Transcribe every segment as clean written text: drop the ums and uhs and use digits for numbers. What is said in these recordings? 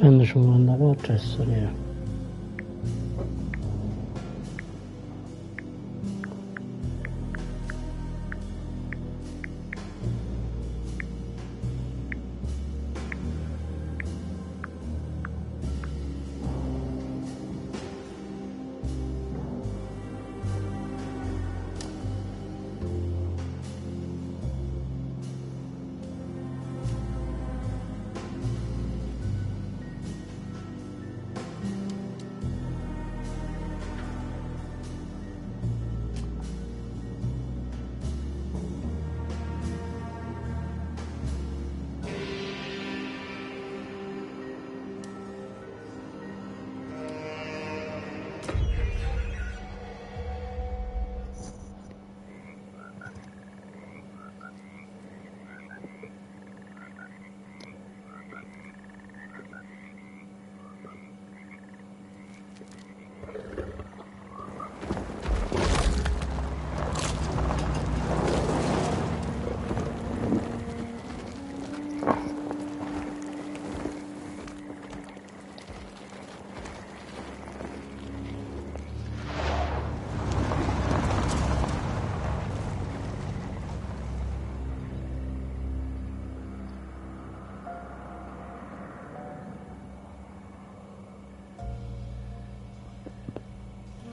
Scenderci un da porta e salire.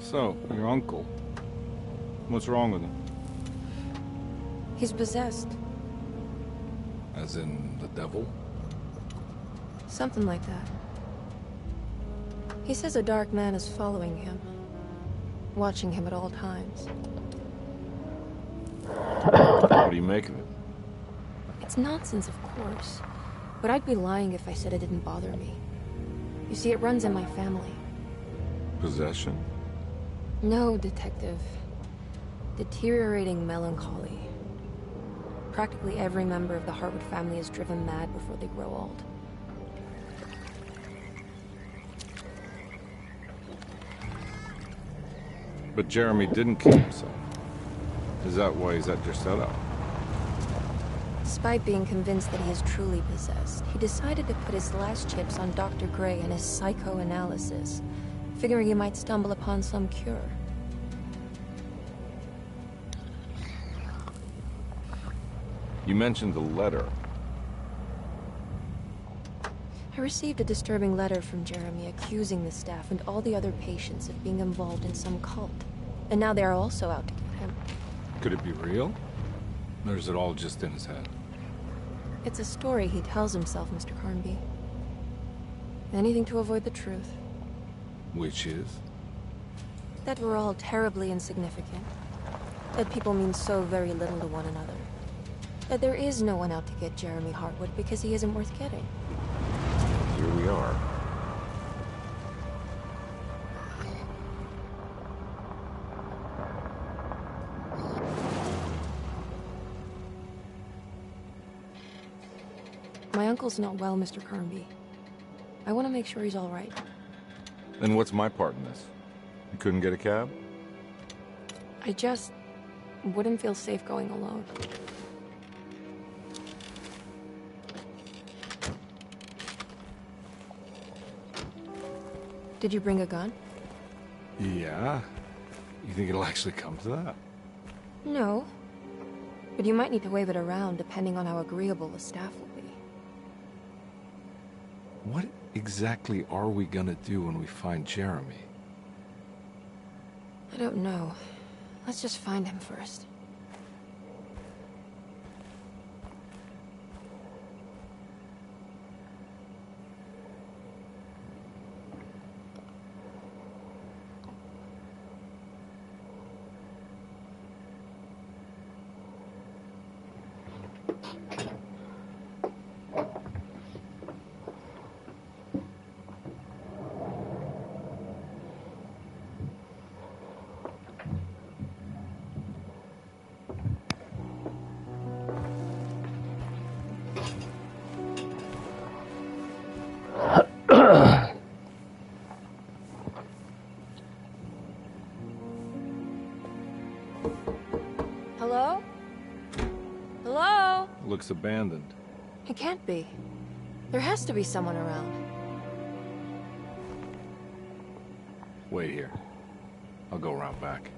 So, your uncle. What's wrong with him? He's possessed. As in the devil? Something like that. He says a dark man is following him. Watching him at all times. What do you make of it? It's nonsense, of course. But I'd be lying if I said it didn't bother me. You see, it runs in my family. Possession? No, Detective. Deteriorating melancholy. Practically every member of the Hartwood family is driven mad before they grow old. But Jeremy didn't kill himself. Is that why he's at your setup? Despite being convinced that he is truly possessed, he decided to put his last chips on Dr. Gray and his psychoanalysis, figuring he might stumble upon some cure. You mentioned the letter. I received a disturbing letter from Jeremy accusing the staff and all the other patients of being involved in some cult. And now they are also out to get him. Could it be real? Or is it all just in his head? It's a story he tells himself, Mr. Carnby. Anything to avoid the truth. Which is? That we're all terribly insignificant. That people mean so very little to one another. That there is no one out to get Jeremy Hartwood because he isn't worth getting. Here we are. My uncle's not well, Mr. Carnby. I want to make sure he's all right. Then what's my part in this? You couldn't get a cab? I just wouldn't feel safe going alone. Did you bring a gun? Yeah. You think it'll actually come to that? No. But you might need to wave it around depending on how agreeable the staff will be. What exactly are we gonna do when we find Jeremy? I don't know. Let's just find him first. Hello? Hello? Looks abandoned. It can't be. There has to be someone around. Wait here. I'll go around back.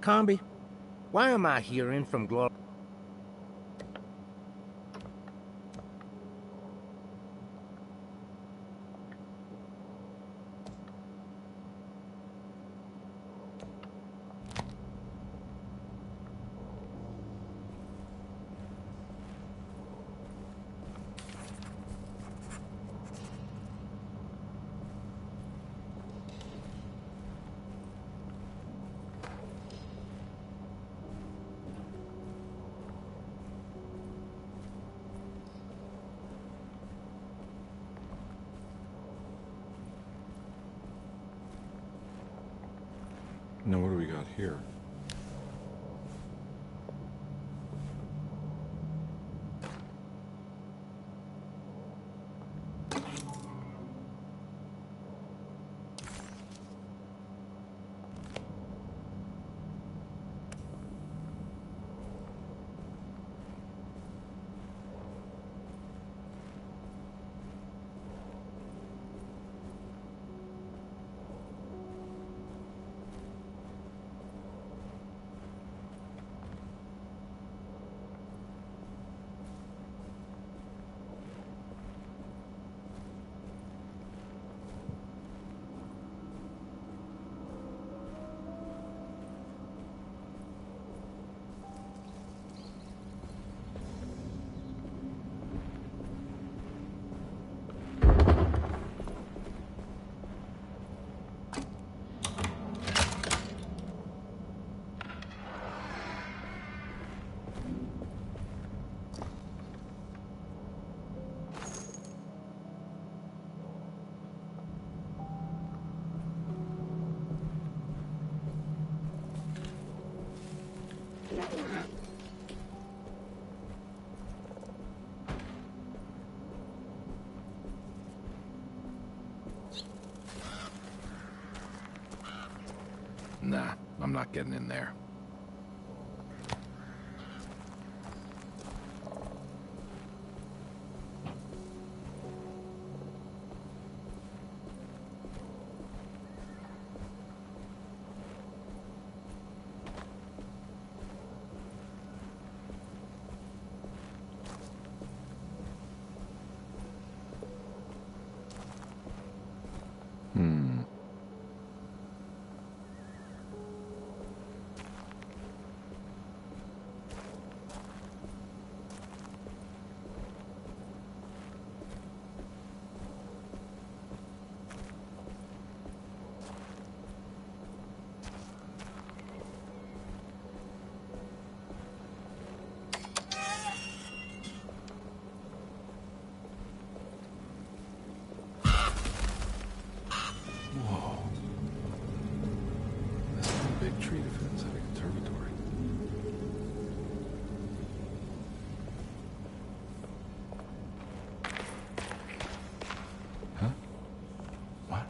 Combi, why am I hearing from Gloria? Now what do we got here? Nah, I'm not getting in there. Big tree to fit inside a conservatory. Huh? What?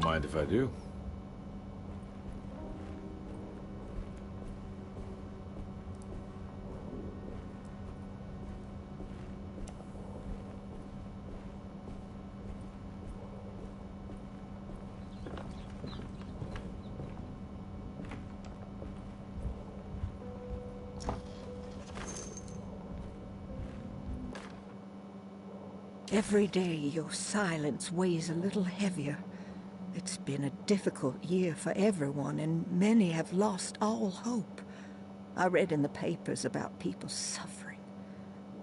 Don't mind if I do. Every day your silence weighs a little heavier. It's been a difficult year for everyone, and many have lost all hope. I read in the papers about people suffering.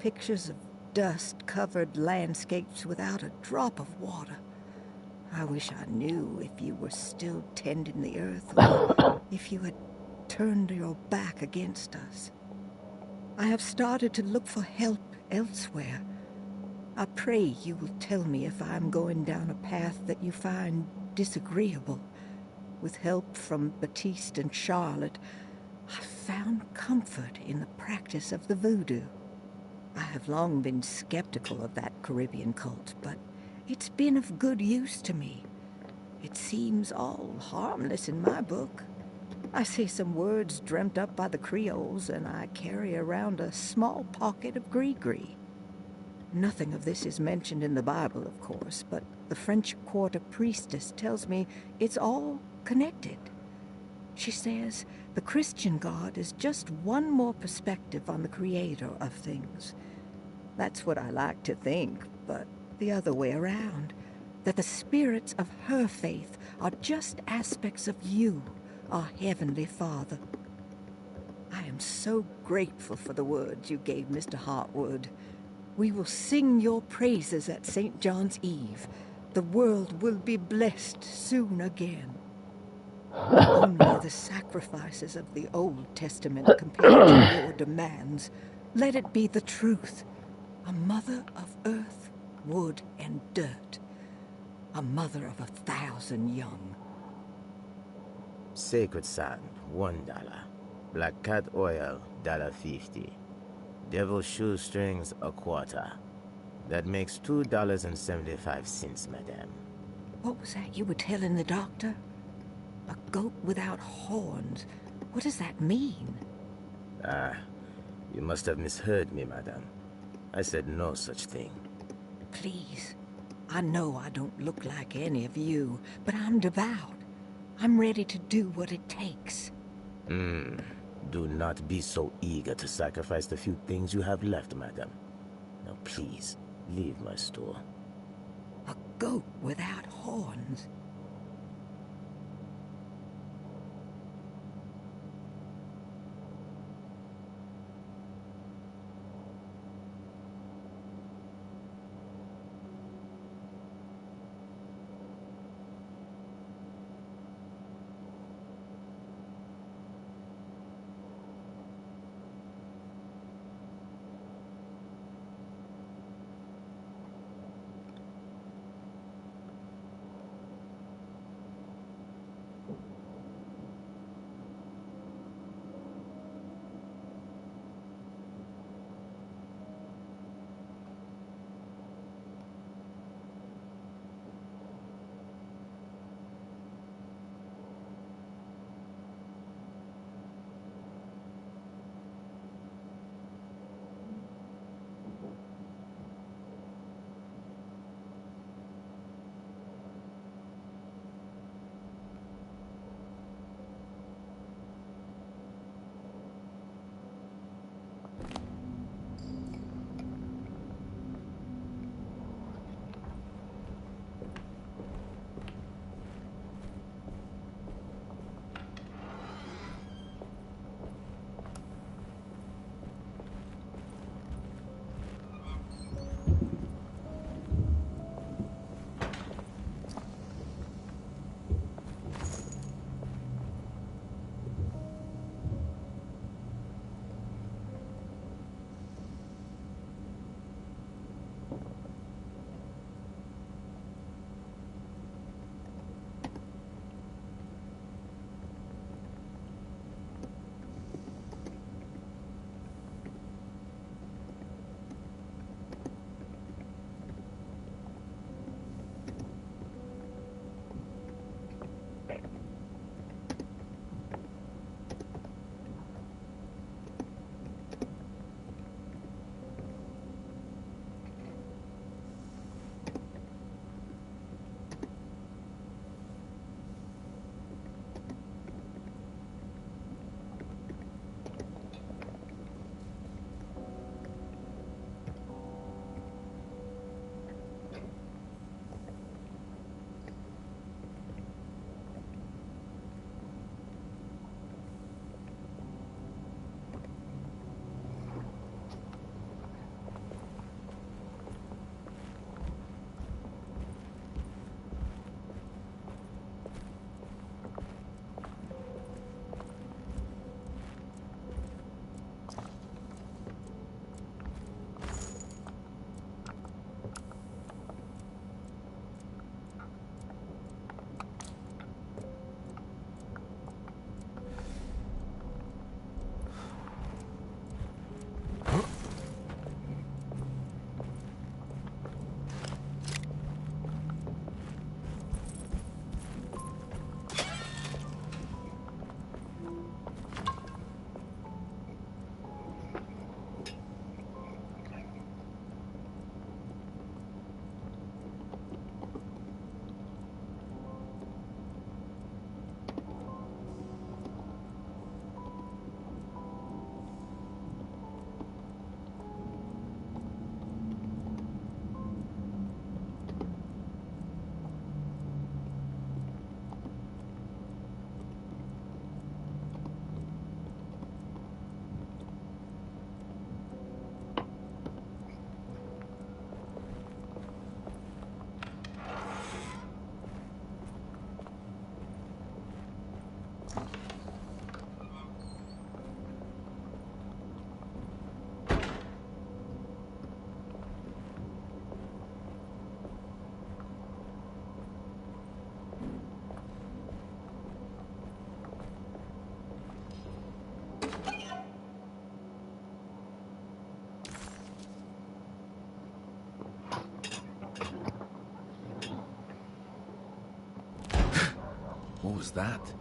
Pictures of dust-covered landscapes without a drop of water. I wish I knew if you were still tending the earth, or if you had turned your back against us. I have started to look for help elsewhere. I pray you will tell me if I am going down a path that you find disagreeable. With help from Baptiste and Charlotte, I found comfort in the practice of the voodoo. I have long been skeptical of that Caribbean cult, but it's been of good use to me. It seems all harmless in my book. I say some words dreamt up by the Creoles, and I carry around a small pocket of gree-gree. Nothing of this is mentioned in the Bible, of course, but the French Quarter priestess tells me it's all connected. She says the Christian God is just one more perspective on the creator of things. That's what I like to think, but the other way around, that the spirits of her faith are just aspects of you, our Heavenly Father. I am so grateful for the words you gave Mr. Hartwood. We will sing your praises at St. John's Eve. The world will be blessed soon again. Only the sacrifices of the Old Testament compared to your demands. Let it be the truth. A mother of earth, wood, and dirt. A mother of 1,000 young. Sacred sand, $1. Black cat oil, $1.50. Devil shoestrings, $0.25. That makes $2.75, madame. What was that you were telling the doctor? A goat without horns. What does that mean? You must have misheard me, madame. I said no such thing. Please. I know I don't look like any of you, but I'm devout. I'm ready to do what it takes. Do not be so eager to sacrifice the few things you have left, madam. Now please, leave my store. A goat without horns. was that?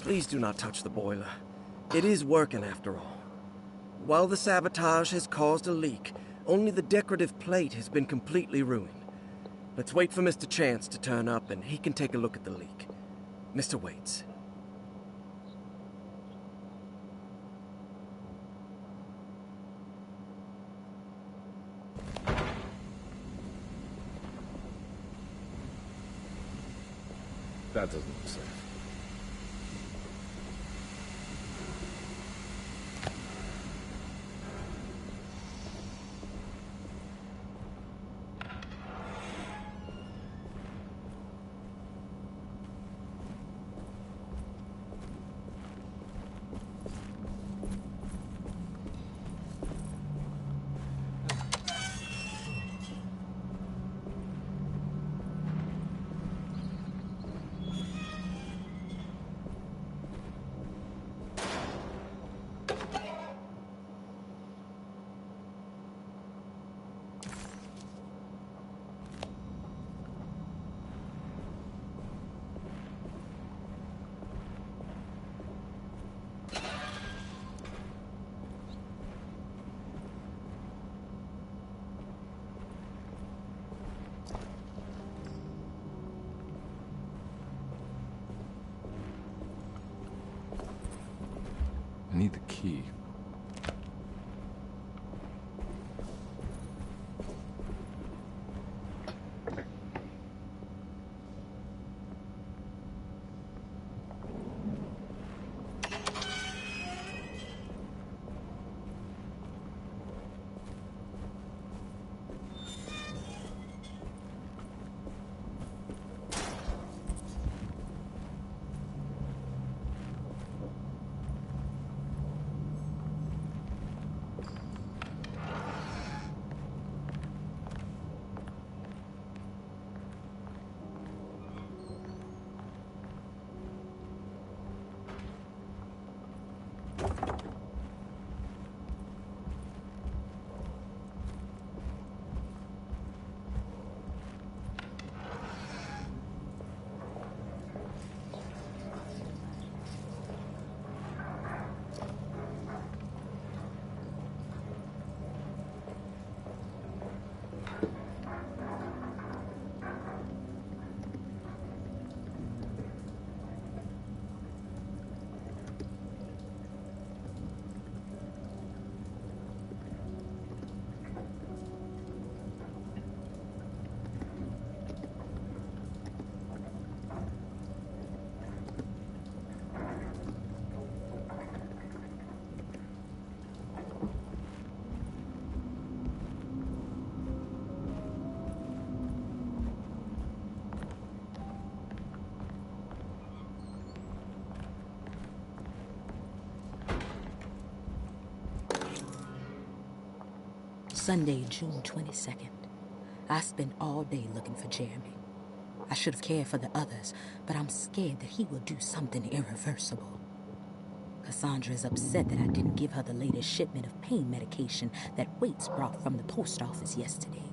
Please do not touch the boiler. It is working after all. While the sabotage has caused a leak, only the decorative plate has been completely ruined. Let's wait for Mr. Chance to turn up and he can take a look at the leak. Mr. Waits. That doesn't look safe. I need the key. Sunday, June 22nd. I spent all day looking for Jeremy. I should have cared for the others, but I'm scared that he will do something irreversible. Cassandra is upset that I didn't give her the latest shipment of pain medication that Waits brought from the post office yesterday.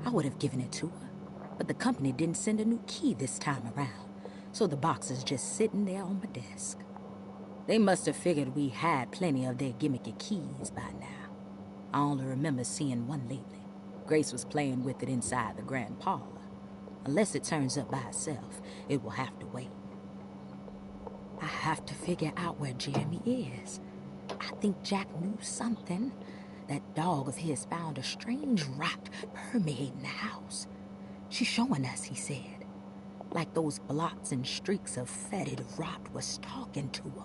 I would have given it to her, but the company didn't send a new key this time around, so the box is just sitting there on my desk. They must have figured we had plenty of their gimmicky keys by now. I only remember seeing one lately. Grace was playing with it inside the grand parlor. Unless it turns up by itself, it will have to wait. I have to figure out where Jeremy is. I think Jack knew something. That dog of his found a strange rot permeating the house. She's showing us, he said. Like those blots and streaks of fetid rot was talking to him.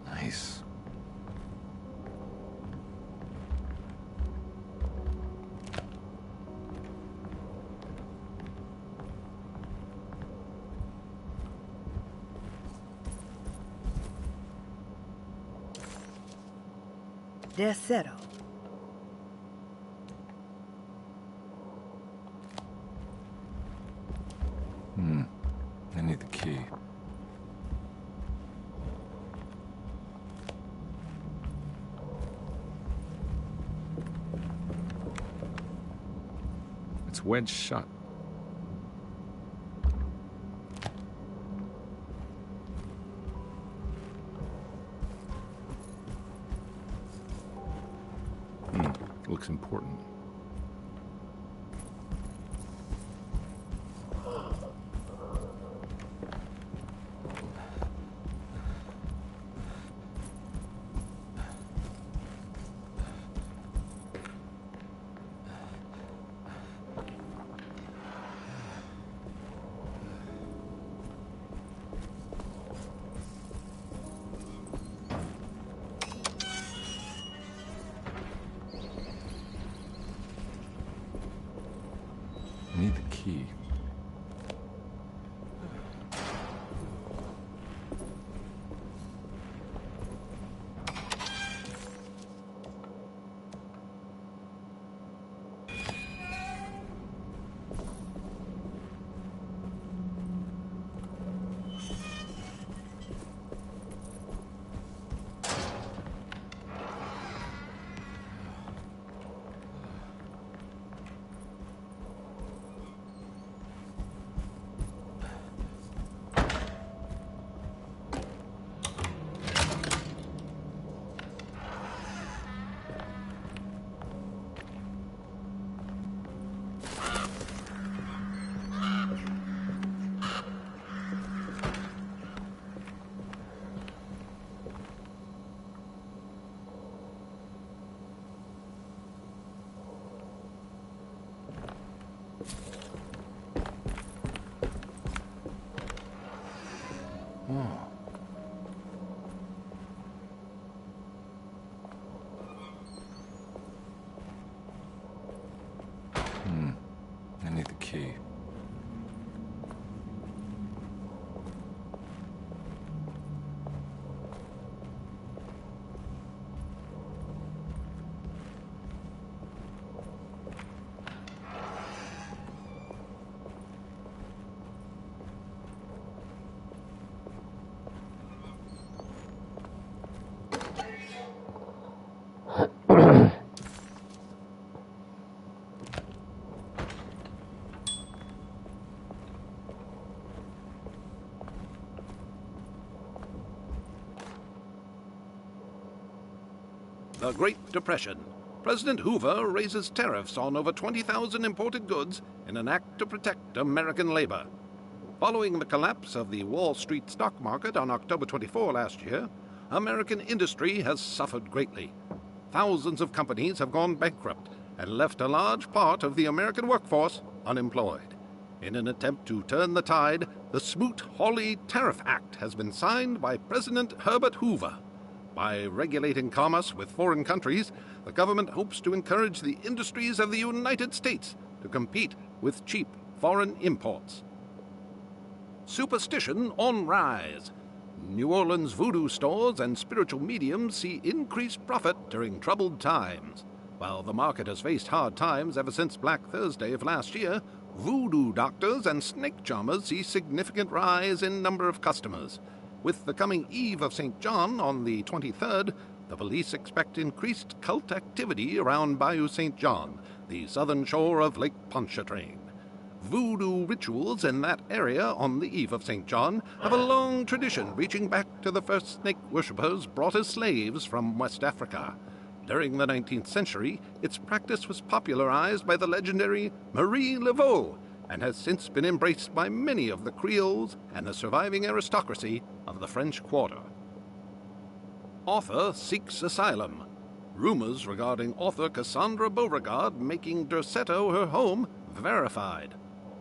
Nice. Decerto. I need the key. It's wedged shut. Looks important. I need the key. I need the key. The Great Depression. President Hoover raises tariffs on over 20,000 imported goods in an act to protect American labor. Following the collapse of the Wall Street stock market on October 24 last year, American industry has suffered greatly. Thousands of companies have gone bankrupt and left a large part of the American workforce unemployed. In an attempt to turn the tide, the Smoot-Hawley Tariff Act has been signed by President Herbert Hoover. By regulating commerce with foreign countries, the government hopes to encourage the industries of the United States to compete with cheap foreign imports. Superstition on rise. New Orleans voodoo stores and spiritual mediums see increased profit during troubled times. While the market has faced hard times ever since Black Thursday of last year, voodoo doctors and snake charmers see significant rise in number of customers. With the coming Eve of St. John on the 23rd, the police expect increased cult activity around Bayou St. John, the southern shore of Lake Pontchartrain. Voodoo rituals in that area on the Eve of St. John have a long tradition reaching back to the first snake worshippers brought as slaves from West Africa. During the 19th century, its practice was popularized by the legendary Marie Laveau, and has since been embraced by many of the Creoles and the surviving aristocracy of the French Quarter. Author seeks asylum. Rumors regarding author Cassandra Beauregard making Decerto her home verified.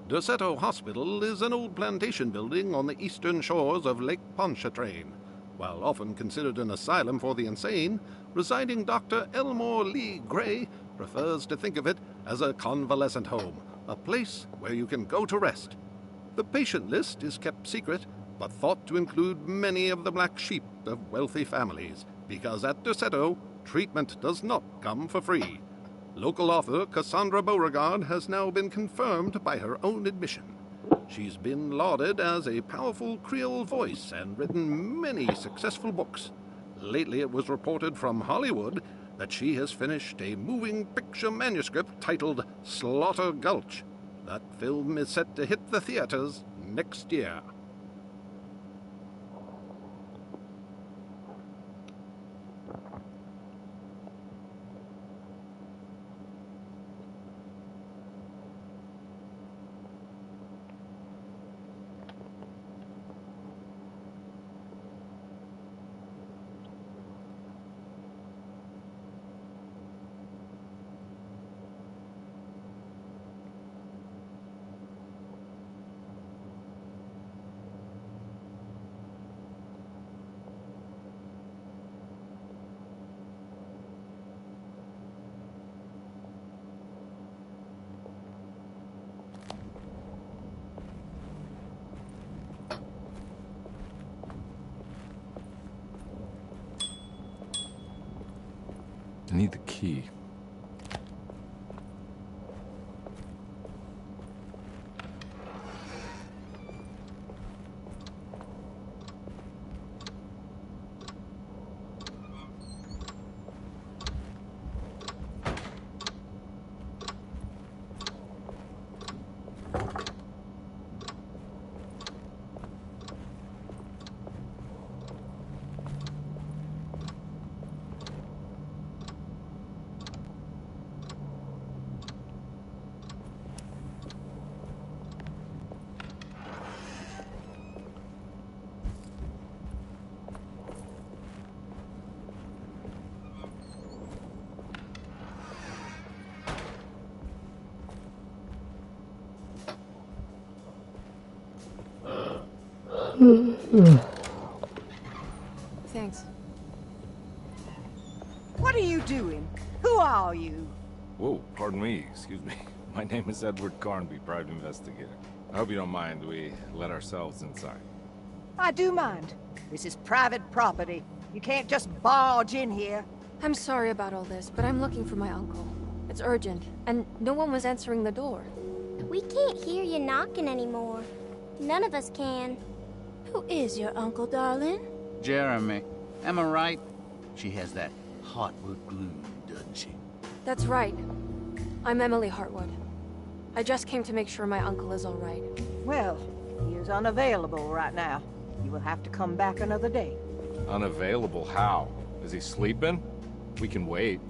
Decerto Hospital is an old plantation building on the eastern shores of Lake Pontchartrain. While often considered an asylum for the insane, residing Dr. Elmore Lee Gray prefers to think of it as a convalescent home, a place where you can go to rest. The patient list is kept secret, but thought to include many of the black sheep of wealthy families, because at Decerto, treatment does not come for free. Local author Cassandra Beauregard has now been confirmed by her own admission. She's been lauded as a powerful Creole voice and written many successful books. Lately it was reported from Hollywood that she has finished a moving picture manuscript titled Slaughter Gulch. That film is set to hit the theaters next year. I need the key. Thanks. What are you doing? Who are you? Whoa, pardon me, excuse me. My name is Edward Carnby, private investigator. I hope you don't mind we let ourselves inside. I do mind. This is private property. You can't just barge in here. I'm sorry about all this, but I'm looking for my uncle. It's urgent, and no one was answering the door. We can't hear you knocking anymore. None of us can. Who is your uncle, darling? Jeremy. Am I right? She has that Hartwood gloom, doesn't she? That's right. I'm Emily Hartwood. I just came to make sure my uncle is all right. Well, he is unavailable right now. You will have to come back another day. Unavailable how? Is he sleeping? We can wait.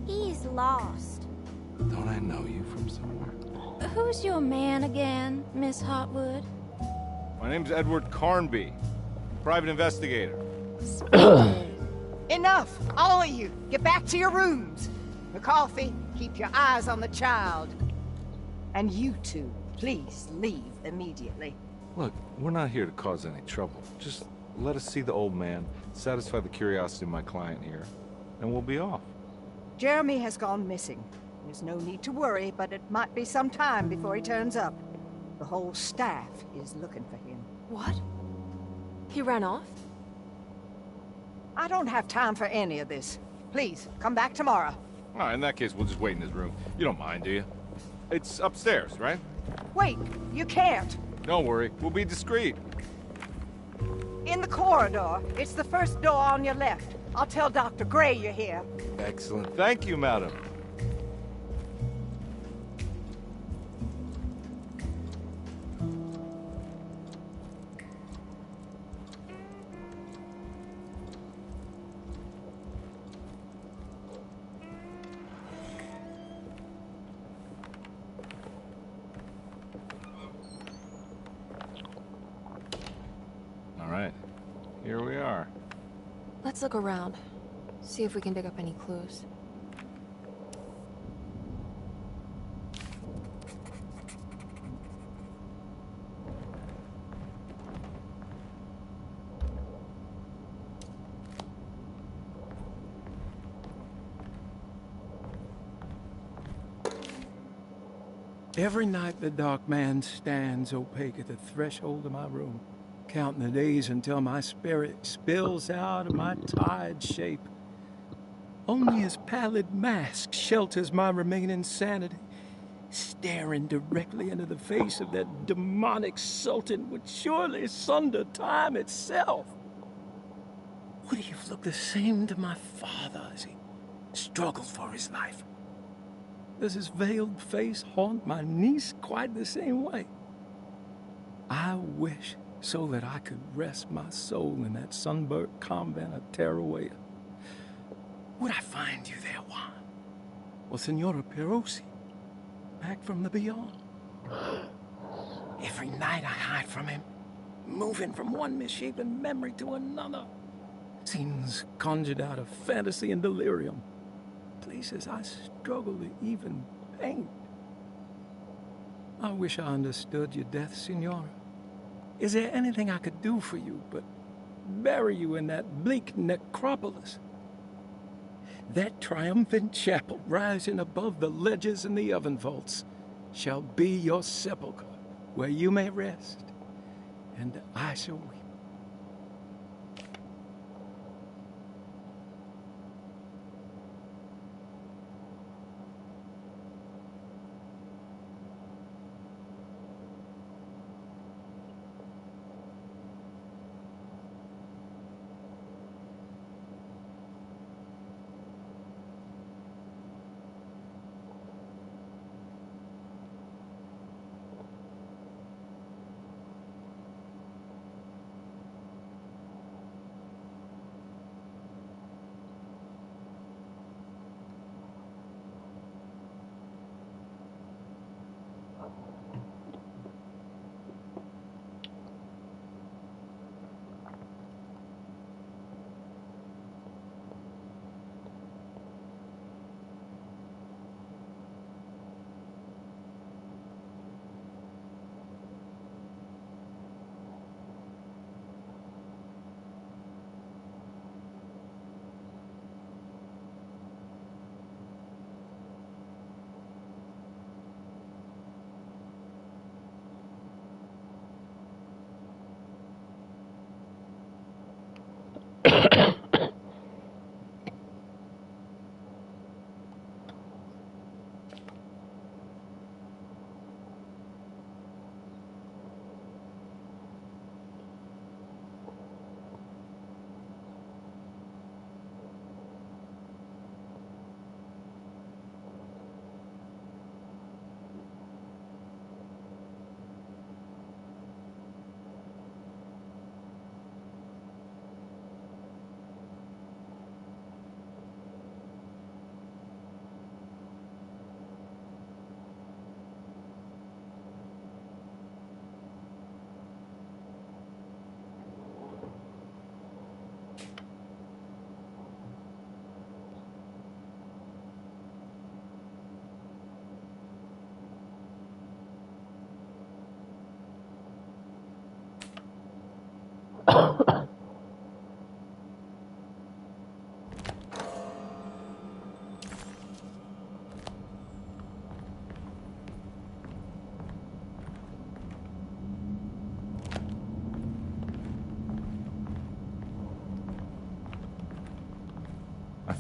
He's lost. Don't I know you from somewhere? Who's your man again, Miss Hartwood? My name's Edward Carnby, private investigator. Enough! All of you! Get back to your rooms! McCarthy, keep your eyes on the child. And you two, please leave immediately. Look, we're not here to cause any trouble. Just let us see the old man, satisfy the curiosity of my client here, and we'll be off. Jeremy has gone missing. There's no need to worry, but it might be some time before he turns up. The whole staff is looking for him. What? He ran off? I don't have time for any of this. Please, come back tomorrow. All right, in that case, we'll just wait in his room. You don't mind, do you? It's upstairs, right? Wait, you can't. Don't worry, we'll be discreet. In the corridor. It's the first door on your left. I'll tell Dr. Gray you're here. Excellent. Thank you, madam. All right, here we are. Let's look around. See if we can dig up any clues. Every night the dark man stands opaque at the threshold of my room, counting the days until my spirit spills out of my tired shape. Only his pallid mask shelters my remaining sanity. Staring directly into the face of that demonic sultan would surely sunder time itself. Would he have looked the same to my father as he struggled for his life? Does his veiled face haunt my niece quite the same way? I wish so that I could rest my soul in that sunburnt convent of Tarawea. Would I find you there, Juan? Or Senora Perosi, back from the beyond? Every night I hide from him, moving from one misshapen memory to another. Scenes conjured out of fantasy and delirium. Places I struggle to even paint. I wish I understood your death, Senora. Is there anything I could do for you but bury you in that bleak necropolis? That triumphant chapel rising above the ledges and the oven vaults shall be your sepulchre, where you may rest, and I shall weep.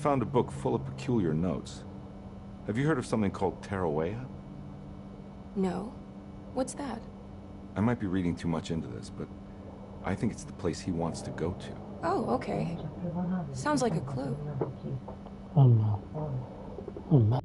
found a book full of peculiar notes. Have you heard of something called Tarawea? No. What's that? I might be reading too much into this, but I think it's the place he wants to go to. Oh, okay. Sounds like a clue. Oh no. Oh no.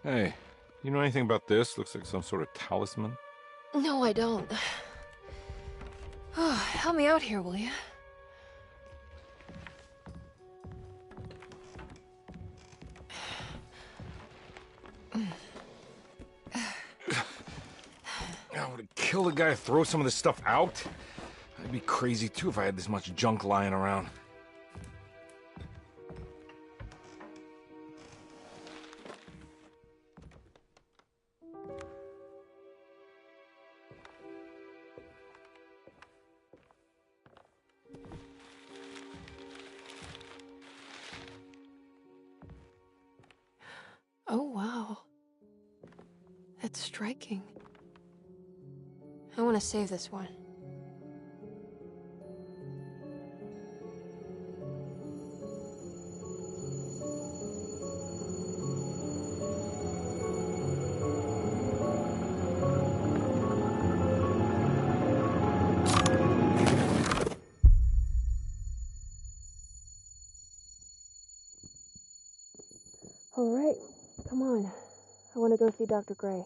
Hey, you know anything about this? Looks like some sort of talisman. No, I don't. Oh, help me out here, will you? I would have killed a guy to throw some of this stuff out. I'd be crazy too if I had this much junk lying around. Oh, wow. That's striking. I want to save this one. All right, come on. I want to go see Dr. Gray.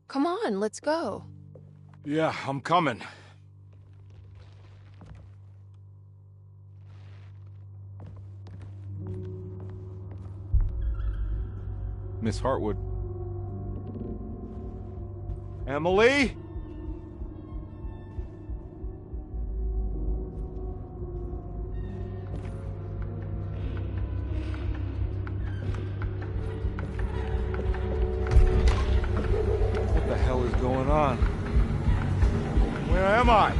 Come on, let's go. Yeah, I'm coming. Miss Hartwood. Emily? What the hell is going on? Where am I?